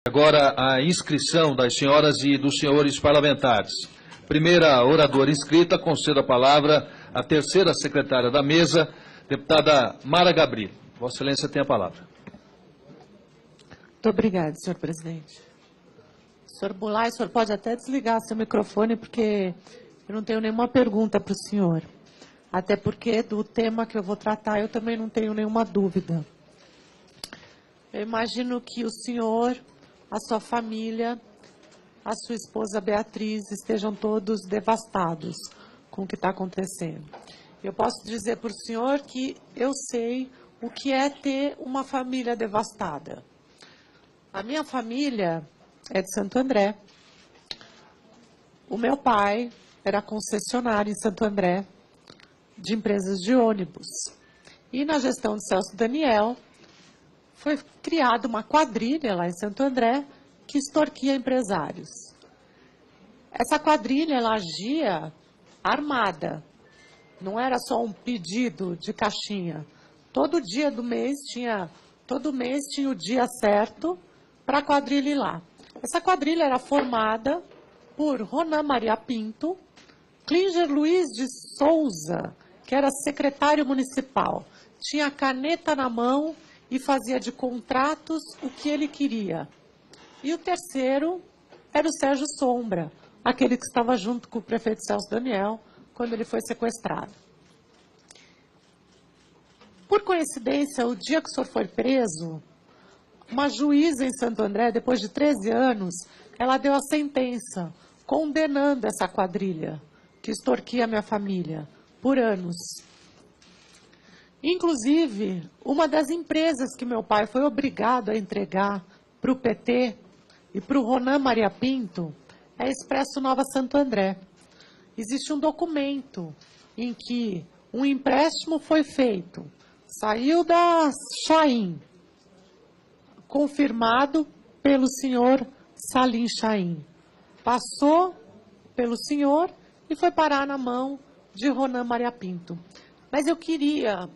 Agora a inscrição das senhoras e dos senhores parlamentares. Primeira oradora inscrita, concedo a palavra à terceira secretária da mesa, deputada Mara Gabrilli. Vossa Excelência tem a palavra. Muito obrigada, senhor presidente. Senhor Bulay, o senhor pode até desligar seu microfone, porque eu não tenho nenhuma pergunta para o senhor. Até porque do tema que eu vou tratar eu também não tenho nenhuma dúvida. Eu imagino que o senhor, a sua família, a sua esposa Beatriz estejam todos devastados com o que está acontecendo. Eu posso dizer para o senhor que eu sei o que é ter uma família devastada. A minha família é de Santo André. O meu pai era concessionário em Santo André de empresas de ônibus. E na gestão de Celso Daniel, foi criada uma quadrilha lá em Santo André que extorquia empresários. Essa quadrilha, ela agia armada. Não era só um pedido de caixinha. Todo mês tinha o dia certo para a quadrilha ir lá. Essa quadrilha era formada por Ronan Maria Pinto, Klinger Luiz de Souza, que era secretário municipal, tinha a caneta na mão e fazia de contratos o que ele queria. E o terceiro era o Sérgio Sombra, aquele que estava junto com o prefeito Celso Daniel, quando ele foi sequestrado. Por coincidência, o dia que o senhor foi preso, uma juíza em Santo André, depois de 13 anos, ela deu a sentença condenando essa quadrilha que extorquia a minha família por anos. Inclusive, uma das empresas que meu pai foi obrigado a entregar para o PT e para o Ronan Maria Pinto é a Expresso Nova Santo André. Existe um documento em que um empréstimo foi feito, saiu da Chaim, confirmado pelo senhor Salim Chaim, passou pelo senhor e foi parar na mão de Ronan Maria Pinto. Mas eu queria,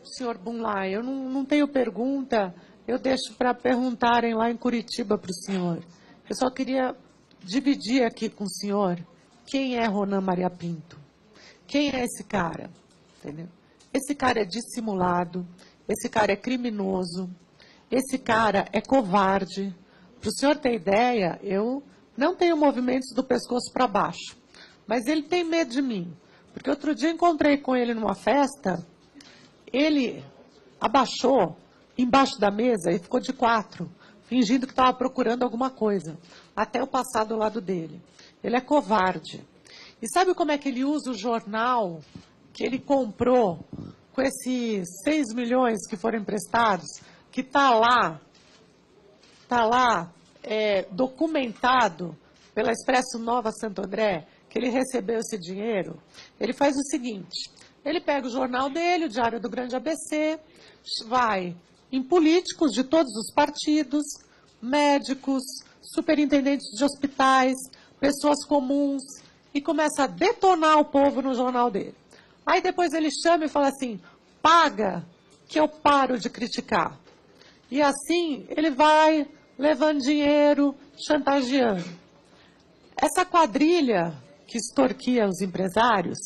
senhor Bulay, eu não tenho pergunta, eu deixo para perguntarem lá em Curitiba para o senhor. Eu só queria dividir aqui com o senhor quem é Ronan Maria Pinto. Quem é esse cara? Entendeu? Esse cara é dissimulado, esse cara é criminoso, esse cara é covarde. Para o senhor ter ideia, eu não tenho movimentos do pescoço para baixo, mas ele tem medo de mim. Porque outro dia encontrei com ele numa festa, ele abaixou embaixo da mesa e ficou de quatro, fingindo que estava procurando alguma coisa, até eu passar do lado dele. Ele é covarde. E sabe como é que ele usa o jornal que ele comprou com esses 6 milhões que foram emprestados, que está lá documentado pela Expresso Nova Santo André, que ele recebeu esse dinheiro? Ele faz o seguinte, ele pega o jornal dele, o Diário do Grande ABC, vai em políticos de todos os partidos, médicos, superintendentes de hospitais, pessoas comuns, e começa a detonar o povo no jornal dele. Aí depois ele chama e fala assim, paga que eu paro de criticar. E assim ele vai levando dinheiro, chantageando. Essa quadrilha que extorquia os empresários,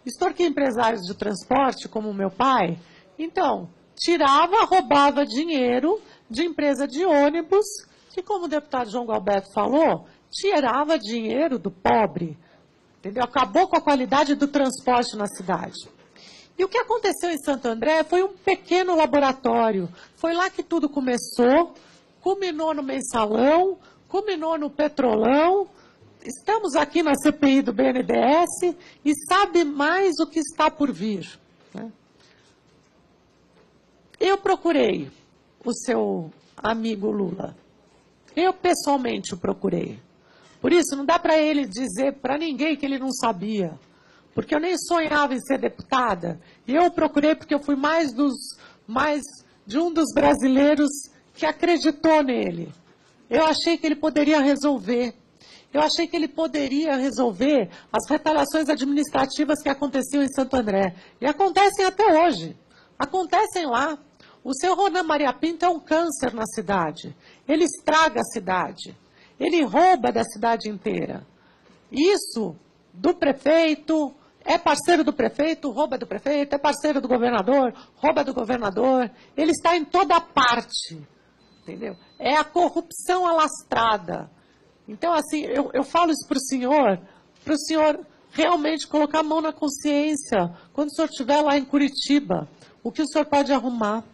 extorquia empresários de transporte, como o meu pai, então, tirava, roubava dinheiro de empresa de ônibus, que, como o deputado João Galberto falou, tirava dinheiro do pobre, entendeu? Acabou com a qualidade do transporte na cidade. E o que aconteceu em Santo André foi um pequeno laboratório. Foi lá que tudo começou, culminou no mensalão, culminou no petrolão. Estamos aqui na CPI do BNDES e sabe mais o que está por vir, né? Eu procurei o seu amigo Lula. Eu pessoalmente o procurei. Por isso, não dá para ele dizer para ninguém que ele não sabia. Porque eu nem sonhava em ser deputada. E eu o procurei porque eu fui mais de um dos brasileiros que acreditou nele. Eu achei que ele poderia resolver. Eu achei que ele poderia resolver as retaliações administrativas que aconteciam em Santo André. E acontecem até hoje. Acontecem lá. O seu Ronan Maria Pinto é um câncer na cidade. Ele estraga a cidade. Ele rouba da cidade inteira. Isso do prefeito, é parceiro do prefeito, rouba do prefeito, é parceiro do governador, rouba do governador. Ele está em toda parte, entendeu? É a corrupção alastrada. Então, assim, eu falo isso para o senhor realmente colocar a mão na consciência, quando o senhor estiver lá em Curitiba, o que o senhor pode arrumar,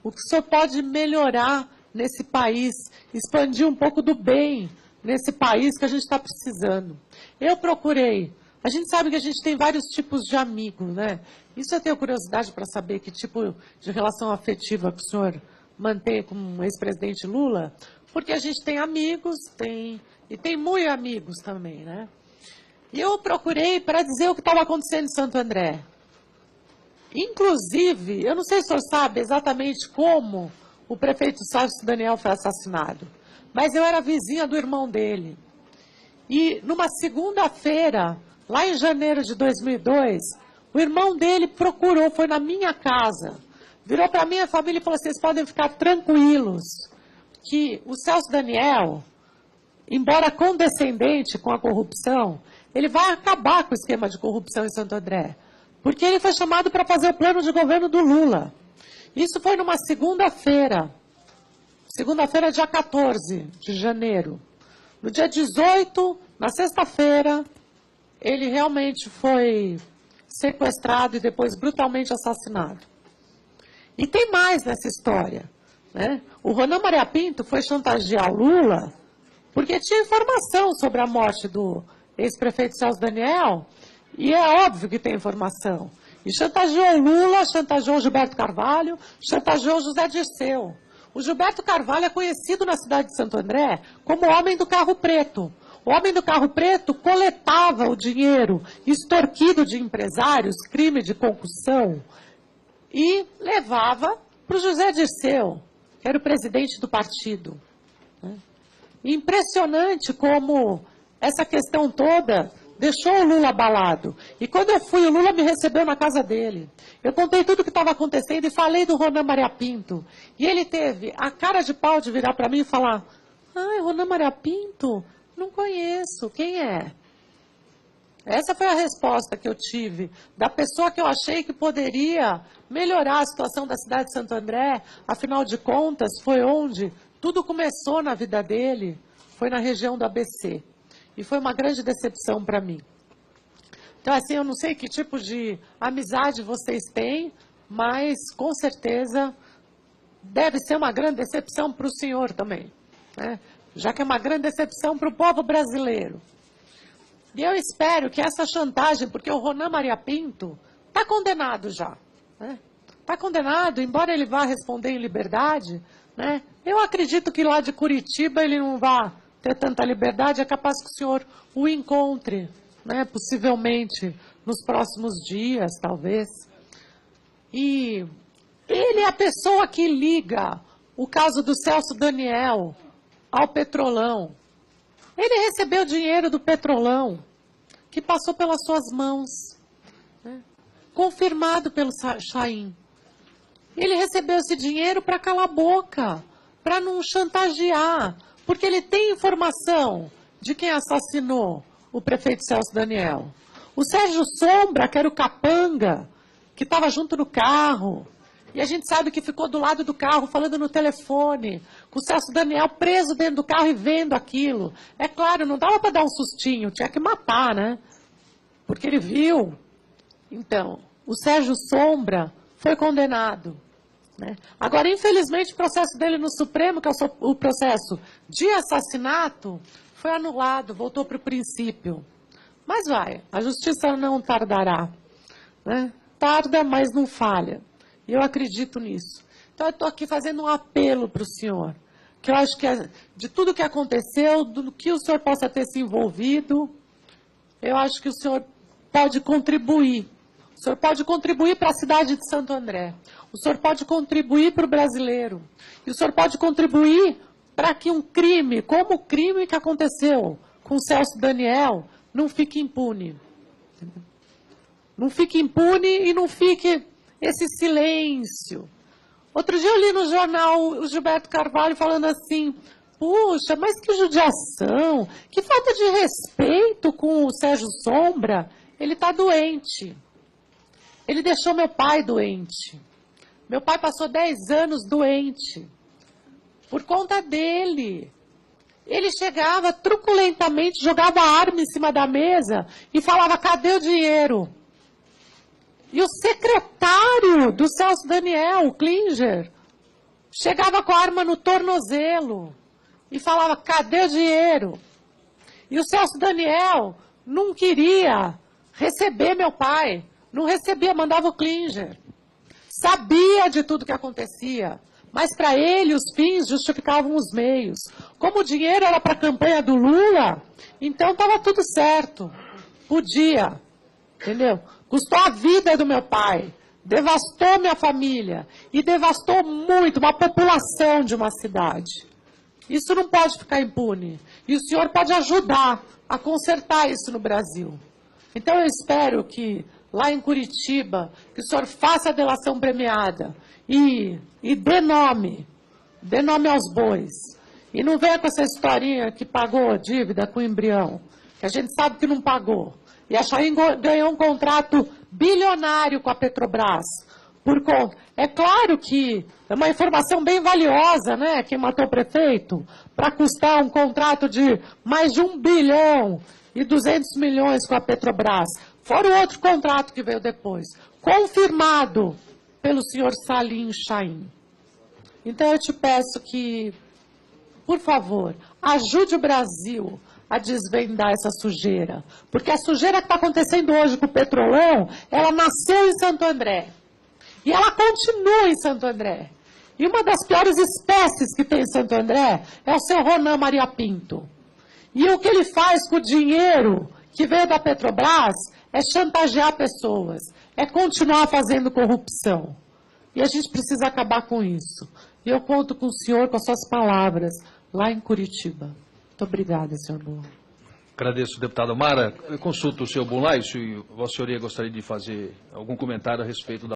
o que o senhor pode melhorar nesse país, expandir um pouco do bem nesse país que a gente está precisando. Eu procurei. A gente sabe que a gente tem vários tipos de amigos, né? Isso eu tenho curiosidade para saber que tipo de relação afetiva que o senhor mantém com o ex-presidente Lula, porque a gente tem amigos, e tem muito amigos também, né? E eu procurei para dizer o que estava acontecendo em Santo André. Inclusive, eu não sei se o senhor sabe exatamente como o prefeito Celso Daniel foi assassinado, mas eu era vizinha do irmão dele. E numa segunda-feira, lá em janeiro de 2002, o irmão dele procurou, foi na minha casa, virou para a minha família e falou assim: vocês podem ficar tranquilos que o Celso Daniel, embora condescendente com a corrupção, ele vai acabar com o esquema de corrupção em Santo André, porque ele foi chamado para fazer o plano de governo do Lula. Isso foi numa segunda-feira, dia 14 de janeiro. No dia 18, na sexta-feira, ele realmente foi sequestrado e depois brutalmente assassinado. E tem mais nessa história, né? O Ronan Maria Pinto foi chantagear o Lula porque tinha informação sobre a morte do ex-prefeito Celso Daniel, e é óbvio que tem informação. E chantageou o Lula, chantageou o Gilberto Carvalho, chantageou o José Dirceu. O Gilberto Carvalho é conhecido na cidade de Santo André como o homem do carro preto. O homem do carro preto coletava o dinheiro extorquido de empresários, crime de concussão, e levava para o José Dirceu, que era o presidente do partido. Impressionante como essa questão toda deixou o Lula abalado. E quando eu fui, o Lula me recebeu na casa dele. Eu contei tudo o que estava acontecendo e falei do Ronan Maria Pinto. E ele teve a cara de pau de virar para mim e falar: ai, Ronan Maria Pinto? Não conheço. Quem é? Essa foi a resposta que eu tive da pessoa que eu achei que poderia melhorar a situação da cidade de Santo André. Afinal de contas, foi onde tudo começou na vida dele, foi na região do ABC. E foi uma grande decepção para mim. Então, assim, eu não sei que tipo de amizade vocês têm, mas, com certeza, deve ser uma grande decepção para o senhor também, né? Já que é uma grande decepção para o povo brasileiro. E eu espero que essa chantagem, porque o Ronan Maria Pinto está condenado já, né? Está condenado, embora ele vá responder em liberdade, né? Eu acredito que lá de Curitiba ele não vá ter tanta liberdade, é capaz que o senhor o encontre, né, possivelmente nos próximos dias, talvez. E ele é a pessoa que liga o caso do Celso Daniel ao Petrolão. Ele recebeu dinheiro do Petrolão, que passou pelas suas mãos, né, confirmado pelo Chaim. Ele recebeu esse dinheiro para calar a boca, para não chantagear, porque ele tem informação de quem assassinou o prefeito Celso Daniel. O Sérgio Sombra, que era o capanga, que estava junto no carro, e a gente sabe que ficou do lado do carro falando no telefone, com o Celso Daniel preso dentro do carro e vendo aquilo. É claro, não dava para dar um sustinho, tinha que matar, né? Porque ele viu. Então, o Sérgio Sombra foi condenado, né? Agora, infelizmente, o processo dele no Supremo, que é o processo de assassinato, foi anulado, voltou para o princípio. Mas vai, a justiça não tardará, né? Tarda, mas não falha. E eu acredito nisso. Então, eu estou aqui fazendo um apelo para o senhor, que eu acho que de tudo que aconteceu, do que o senhor possa ter se envolvido, eu acho que o senhor pode contribuir. O senhor pode contribuir para a cidade de Santo André. O senhor pode contribuir para o brasileiro. E o senhor pode contribuir para que um crime, como o crime que aconteceu com o Celso Daniel, não fique impune. Não fique impune e não fique esse silêncio. Outro dia eu li no jornal o Gilberto Carvalho falando assim, puxa, mas que judiação, que falta de respeito com o Sérgio Sombra. Ele está doente. Ele deixou meu pai doente. Meu pai passou 10 anos doente. Por conta dele. Ele chegava truculentamente, jogava a arma em cima da mesa e falava, cadê o dinheiro? E o secretário do Celso Daniel, o Klinger, chegava com a arma no tornozelo e falava, cadê o dinheiro? E o Celso Daniel não queria receber meu pai, não recebia, mandava o Klinger. Sabia de tudo que acontecia, mas para ele os fins justificavam os meios. Como o dinheiro era para a campanha do Lula, então estava tudo certo, podia, entendeu? Custou a vida do meu pai, devastou minha família e devastou muito uma população de uma cidade. Isso não pode ficar impune. E o senhor pode ajudar a consertar isso no Brasil. Então eu espero que lá em Curitiba, que o senhor faça a delação premiada e dê nome aos bois. E não venha com essa historinha que pagou dívida com o embrião, que a gente sabe que não pagou. E a Chain ganhou um contrato bilionário com a Petrobras. Por conta. É claro que é uma informação bem valiosa, né? Quem matou o prefeito, para custar um contrato de mais de 1 bilhão e 200 milhões com a Petrobras. Fora o outro contrato que veio depois, confirmado pelo senhor Salim Chain. Então eu te peço que, por favor, ajude o Brasil a desvendar essa sujeira. Porque a sujeira que está acontecendo hoje com o Petrolão, ela nasceu em Santo André. E ela continua em Santo André. E uma das piores espécies que tem em Santo André é o seu Ronan Maria Pinto. E o que ele faz com o dinheiro que veio da Petrobras é chantagear pessoas, é continuar fazendo corrupção. E a gente precisa acabar com isso. E eu conto com o senhor, com as suas palavras, lá em Curitiba. Muito obrigada, senhor Bulay. Agradeço, deputada Mara. Eu consulto o senhor Bulay, se Vossa Senhoria gostaria de fazer algum comentário a respeito da